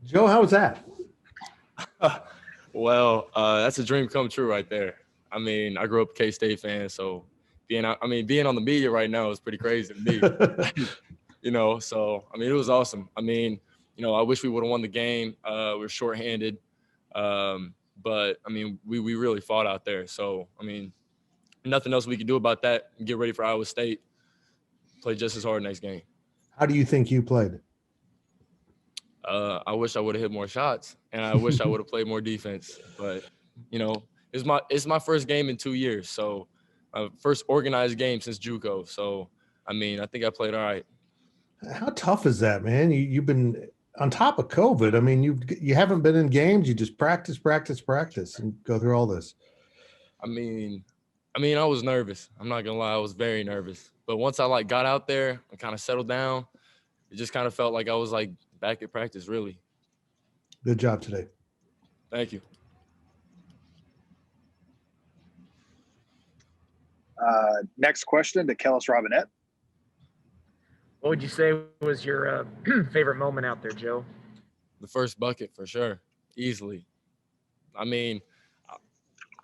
Joe, how was that? Well, that's a dream come true right there. I mean, I grew up a K-State fan, so being on the media right now is pretty crazy to me. So I mean, it was awesome. I mean, I wish we would have won the game. We were shorthanded, but I mean, we really fought out there. So I mean, nothing else we could do about that. Get ready for Iowa State. Play just as hard next game. How do you think you played? I wish I would have hit more shots, and I wish I would have played more defense. But it's my first game in 2 years, so first organized game since JUCO. So I mean, I think I played all right. How tough is that, man? You've been on top of COVID. I mean, you haven't been in games. You just practice, and go through all this. I mean, I was nervous. I'm not gonna lie, I was very nervous. But once I got out there and kind of settled down, it just kind of felt like I was back at practice, really. Good job today. Thank you. Next question to Kellis Robinette. What would you say was your favorite moment out there, Joe? The first bucket, for sure. Easily. I mean,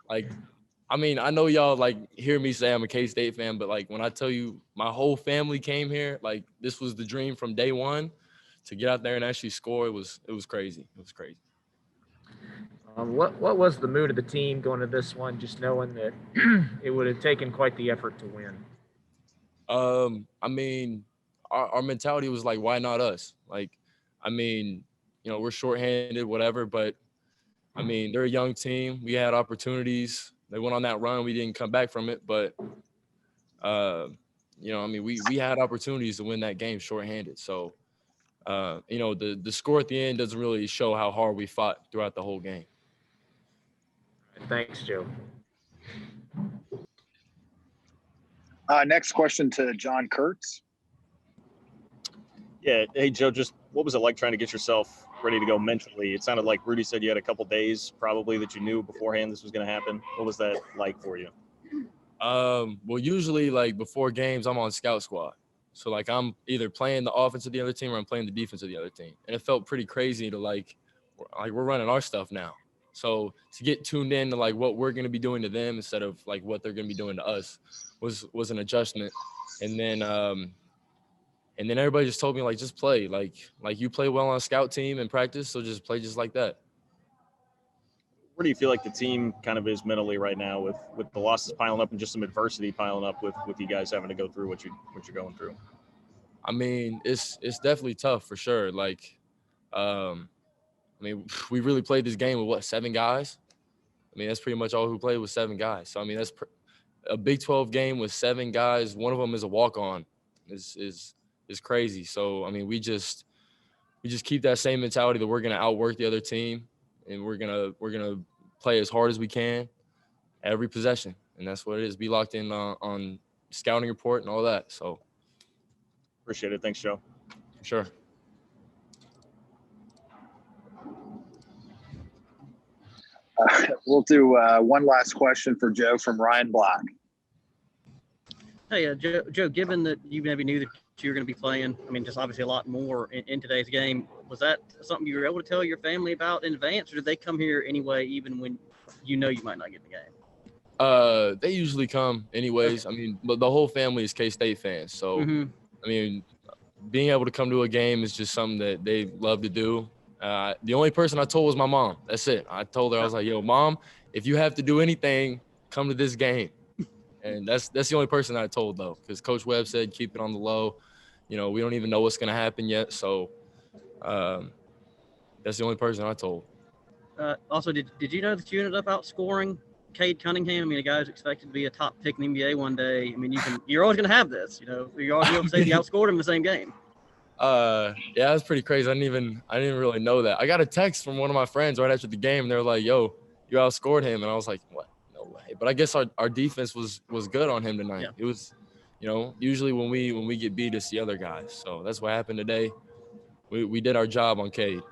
I know y'all hear me say I'm a K-State fan, but when I tell you my whole family came here, this was the dream from day one. To get out there and actually score, it was crazy. It was crazy. What was the mood of the team going to this one, just knowing that it would have taken quite the effort to win? I mean, our mentality was why not us? We're shorthanded, whatever, but I mean, they're a young team. We had opportunities. They went on that run. We didn't come back from it, but we had opportunities to win that game shorthanded. So, the score at the end doesn't really show how hard we fought throughout the whole game. Thanks, Joe. Next question to John Kurtz. Yeah. Hey, Joe, just what was it like trying to get yourself ready to go mentally? It sounded like Rudy said you had a couple days probably that you knew beforehand this was going to happen. What was that like for you? Well, usually before games, I'm on scout squad. So I'm either playing the offense of the other team or I'm playing the defense of the other team. And it felt pretty crazy to we're running our stuff now. So to get tuned in to what we're going to be doing to them instead of what they're going to be doing to us was an adjustment. And then everybody just told me just play you play well on a scout team in practice. So just play just like that. Where do you feel like the team kind of is mentally right now with the losses piling up and just some adversity piling up with you guys having to go through what you're going through? I mean, it's definitely tough for sure. We really played this game with 7 guys? I mean, that's pretty much all who played with 7 guys. So, I mean, that's a Big 12 game with 7 guys. One of them is a walk-on. Is crazy. So, I mean, we just keep that same mentality that we're going to outwork the other team and we're going to play as hard as we can every possession. And that's what it is. Be locked in on scouting report and all that. So appreciate it. Thanks, Joe. Sure. We'll do one last question for Joe from Ryan Black. Hey, Joe, given that you maybe knew that you were going to be playing, I mean, just obviously a lot more in today's game, was that something you were able to tell your family about in advance, or did they come here anyway, even when you might not get in the game? They usually come anyways. I mean, but the whole family is K-State fans. So, I mean, being able to come to a game is just something that they love to do. The only person I told was my mom. That's it. I told her, I was like, yo, Mom, if you have to do anything, come to this game. And that's the only person I told, though, because Coach Webb said keep it on the low. We don't even know what's going to happen yet. So that's the only person I told. Also, did you know that you ended up outscoring Cade Cunningham? I mean, a guy who's expected to be a top pick in the NBA one day. I mean, you're always going to have this. You're always going to say you outscored him in the same game. Yeah, that's pretty crazy. I didn't really know that. I got a text from one of my friends right after the game, and they were like, yo, you outscored him. And I was like, what? No way. But I guess our defense was good on him tonight. Yeah. It was, usually when we get beat, it's the other guys. So that's what happened today. We did our job on Cade.